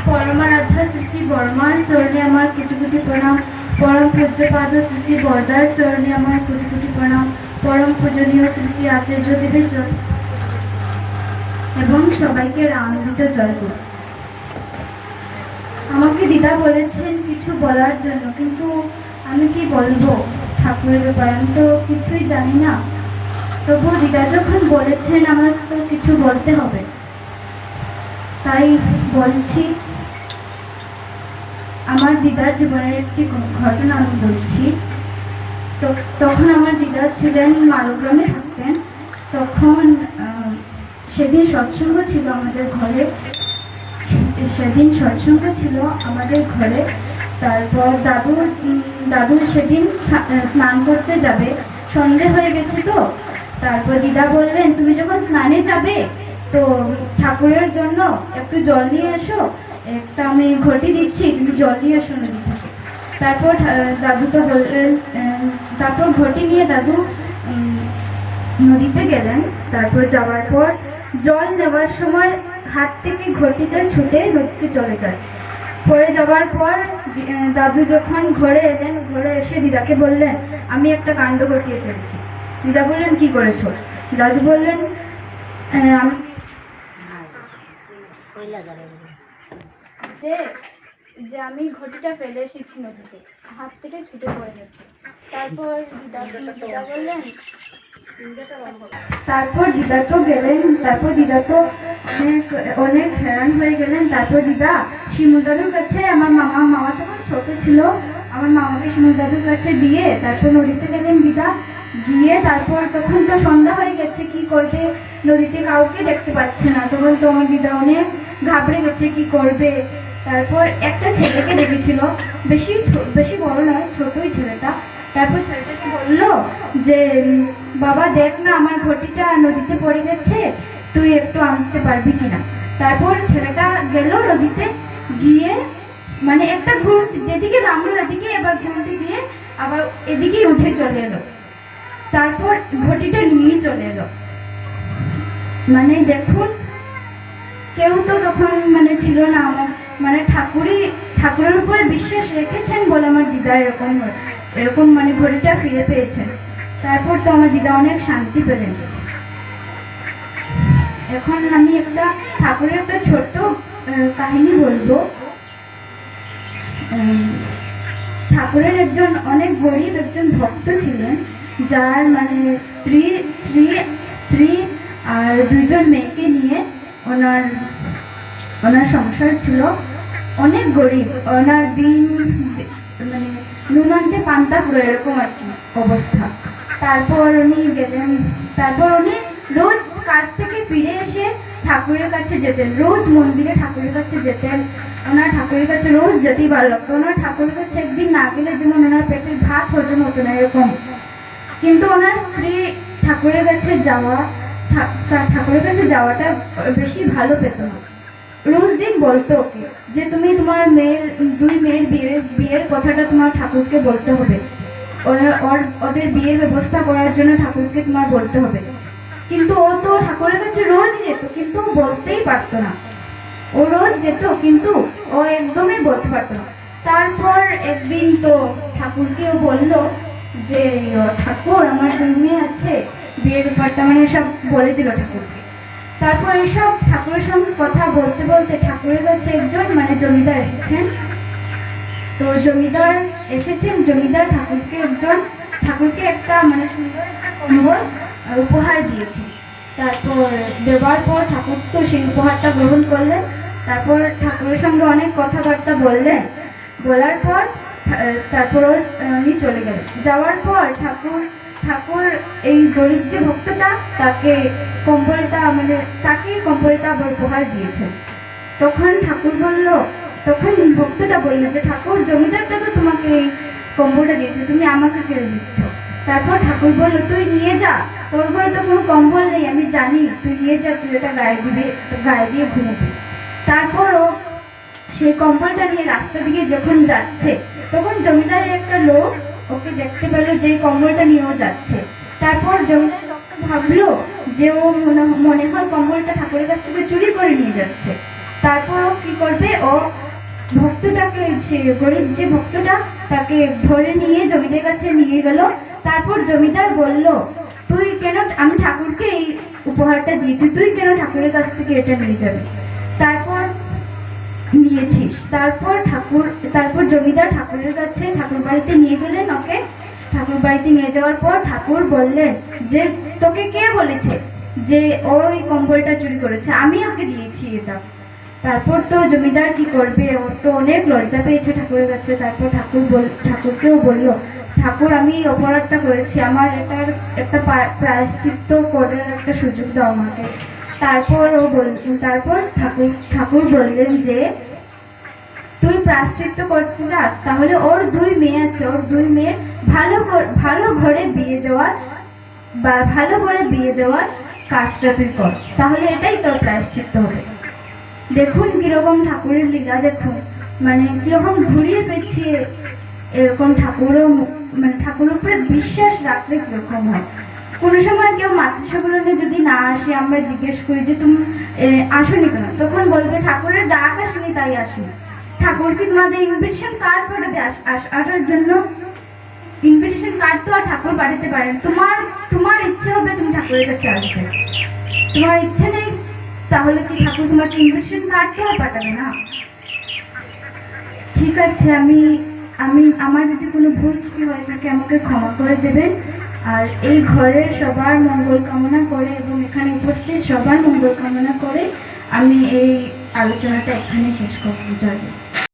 পরমারাধ্যা শ্রী শ্রী বর্মার চরণে আমার কোটি কোটি প্রণাম। পরম পূজ্যপাদ শ্রী শ্রী বরদার চরণে আমার কোটি কোটি প্রণাম। পরম পূজনীয় শ্রী শ্রী আচার্য দেবের চরণ এবং সবাইকে রামদূত জয় করুন। আমাকে দিদা বলেছেন কিছু বলার জন্য, কিন্তু আমি কি বলবো ঠাকুরের ব্যাপারে? আমি তো কিছুই জানি না। তবুও দিদা যখন বলেছেন আমার তো কিছু বলতে হবে, তাই বলছি। আমার দিদার জীবনের একটি ঘটনা আমি বলছি। তো তখন আমার দিদা ছিলেন মালগ্রামে থাকতেন। তখন সেদিন সৎসঙ্গ ছিল আমাদের ঘরে। তারপর দাদু সেদিন স্নান করতে যাবে, সন্ধে হয়ে গেছে। তো তারপর দিদা বললেন, তুমি যখন স্নানে যাবে তো ঠাকুরের জন্য একটু জল নিয়ে এসো, একটা আমি ঘটি দিচ্ছি, তুমি জল নিয়ে এসো নদী থেকে। তারপর দাদু তো বললেন, তারপর ঘটি নিয়ে দাদু নদীতে গেলেন। তারপর যাওয়ার পর জল নেওয়ার সময় হাত থেকে ঘটিটা ছুটে নদীতে চলে যায়। পড়ে যাওয়ার পর দাদু যখন ঘরে এলেন, ঘরে এসে দিদাকে বললেন, আমি একটা কাণ্ড ঘটিয়ে ফেলেছি। দিদা বললেন, কি করেছো? দাদু বললেন, যে আমি ঘটিটা ফেলে এসেছি নদীতে, হাত থেকে ছুটে পড়ে গেছে। তারপর দিদা বললেন, তারপর দিদা তো গেলেন। তারপর দিদা তো অনেক হেরান হয়ে গেলেন। তারপর দিদা শিমুল দাদুর কাছে, আমার মামা তখন ছোট ছিল, আমার মামাকে শিমুল দাদুর কাছে দিয়ে তারপর নদীতে গেলেন দিদা। গিয়ে তারপর তখন তো সন্ধ্যা হয়ে গেছে, কি করবে? নদীতে কাউকে দেখতে পাচ্ছে না। তখন তো আমার দিদা অনেক ঘাবড়ে গেছে, কি করবে। তারপর একটা ছেলেকে দেখেছিল, বেশি বড় নয়, ছোটই ছেলেটা। তারপর ছেলেটাকে বললো যে, বাবা দেখ না, আমার ঘটিটা নদীতে পড়ে গেছে, তুই একটু আনতে পারবি কিনা? তারপর ছেলেটা গেল নদীতে, গিয়ে মানে একটা ঘুরটি যেদিকে নামলো এদিকে, এবার ঘুরটি দিয়ে আবার এদিকেই উঠে চলে এলো। তারপর ঘটিটা নিয়ে চলে এলো। মানে দেখুন, কেউ তো তখন মানে ছিল না। আমার মানে ঠাকুরের উপরে বিশ্বাস রেখেছেন বলে আমার দিদা এরকম মানে ঘড়িটা ফিরে পেয়েছেন। তারপর তো আমার দিদা অনেক শান্তি পেলেন। এখন আমি একটা ঠাকুরের একটা ছোট্ট কাহিনী বলবো। ঠাকুরের একজন অনেক গরিব একজন ভক্ত ছিলেন, যার মানে স্ত্রী আর দুইজন মেয়েকে নিয়ে ওনার সংসার ছিল। অনেক গরিব, ওনার দিন মানে নুন আনতে পান্তা পুরো এরকম আর কি অবস্থা। তারপর উনি রোজ কাজ থেকে ফিরে এসে ঠাকুরের কাছে যেতেন, রোজ মন্দিরে ঠাকুরের কাছে যেতেন। ওনার ঠাকুরের কাছে রোজ যেতেই ভালো লাগতো। ওনার ঠাকুরের কাছে একদিন না গেলে যেমন ওনার পেটের ভাত হজম হতো না, এরকম। কিন্তু ওনার স্ত্রী ঠাকুরের কাছে যাওয়াটা বেশি ভালো পেত না। রোজ দিন বলতো ওকে যে, তুমি তোমার দুই মেয়ের বিয়ের কথাটা তোমার ঠাকুরকে বলতে হবে, ওদের বিয়ের ব্যবস্থা করার জন্য ঠাকুরকে তোমার বলতে হবে। কিন্তু ও তো ঠাকুরের কাছে রোজ যেত, কিন্তু বলতেই পারতো না। ও রোজ যেত, কিন্তু ও একদমই বলতে পারতো না। তারপর একদিন তো ঠাকুরকে ও বললো যে, ঠাকুর, আমার দুই মেয়ে আছে, বিয়ের ব্যাপারটা মানে সব বলে দিল ঠাকুরকে। তারপর এইসব ঠাকুরের সঙ্গে কথা বলতে বলতে ঠাকুরের কাছে একজন মানে জমিদার এসেছেন। তো জমিদার ঠাকুরকে একটা মানে সুন্দর একটা কম্বল উপহার দিয়েছে। তারপর দেওয়ার পর ঠাকুর তো সেই উপহারটা গ্রহণ করলেন। তারপর ঠাকুরের সঙ্গে অনেক কথাবার্তা বললেন। বলার পর তারপর উনি চলে গেলেন। যাওয়ার পর ঠাকুর এই গরিব যে ভক্তটা, তাকে কম্বলটা আবার উপহার দিয়েছেন। তখন ভক্তটা বললো যে, ঠাকুর, জমিদারটা তো তোমাকে এই কম্বলটা দিয়েছে, তুমি আমাকে কেড়ে দিচ্ছ। তারপর ঠাকুর বললো, তুই নিয়ে যা, তোর ঘরে তো কোনো কম্বল নেই, আমি জানি, তুই নিয়ে যা, তুই এটা গায়ে দিয়ে ঘুমোবি। তারপরও সেই কম্বলটা নিয়ে রাস্তা দিকে যখন যাচ্ছে, তখন জমিদারের একটা লোক ওকে দেখতে পেল যে এই কম্বলটা নিয়েও যাচ্ছে। তারপর জমিদার লোকটা ভাবলো যে ও মনে হয় কম্বলটা ঠাকুরের কাছ থেকে চুরি করে নিয়ে যাচ্ছে। তারপর ও কি করবে, ও ভক্তটাকে, সে গরিব যে ভক্তটা, তাকে ধরে নিয়ে জমিদার কাছে নিয়ে গেল। তারপর জমিদার বলল, তুই কেন, আমি ঠাকুরকে এই উপহারটা দিয়েছি, তুই কেন ঠাকুরের কাছ থেকে এটা নিয়ে যাবি? তারপর নিয়েছিস। তারপর জমিদার ঠাকুরের কাছে, ঠাকুর বাড়িতে নিয়ে গেলেন ওকে। ঠাকুর বাড়িতে নিয়ে যাওয়ার পর ঠাকুর বললেন যে, তোকে কে বলেছে যে ওই কম্বলটা চুরি করেছে? আমি ওকে দিয়েছি এটা। তারপর তো জমিদার কি করবে, ওর তো অনেক লজ্জা পেয়েছে ঠাকুরের কাছে। তারপর ঠাকুরকেও বলল, ঠাকুর আমি এই অপরাধটা করেছি, আমার এটার একটা প্রায়শ্চিত্ত করার একটা সুযোগ দাও আমাকে। তারপর ঠাকুর বললেন যে, তুই প্রায়শ্চিত্ত করতে চাস, তাহলে ওর 2 মেয়ে আছে, ওর 2 মেয়ের ভালো ঘরে বিয়ে দেওয়ার কাজটা তুই কর, তাহলে এটাই তোর প্রায়শ্চিত্ত হবে। দেখুন কিরকম ঠাকুরের লীলা, দেখুন মানে কিরকম ঘুরিয়ে পেঁচিয়ে এরকম ঠাকুরের উপরে বিশ্বাস রাখলে কিরকম হয়। কোনো সময় কেউ মাতৃসম্মেলনে যদি না আসে, আমরা জিজ্ঞেস করি যে তুমি আসনি কেন, তখন বলবে ঠাকুরের ডাক আসেনি তাই আসেনি। ঠাকুর কি তোমাদের ইনভিটেশন কার্ড পাঠাবে আসার জন্য? ইনভিটেশন কার্ড তো আর ঠাকুর পাঠাতে পারেন। তোমার ইচ্ছে হবে তুমি ঠাকুরের কাছে আসবে, তোমার ইচ্ছে নেই, তাহলে কি ঠাকুর তোমাকে ইনভিটেশন কার্ড তো আর পাঠাবে না? ঠিক আছে, আমার যদি কোনো ভুল ত্রুটি হয়ে থাকে আমাকে ক্ষমা করে দেবেন। আর এই ঘরের সবার মঙ্গল কামনা করে এবং এখানে উপস্থিত সবার মঙ্গল কামনা করে আমি এই আলোচনাটা এখানে শেষ করতে চাই।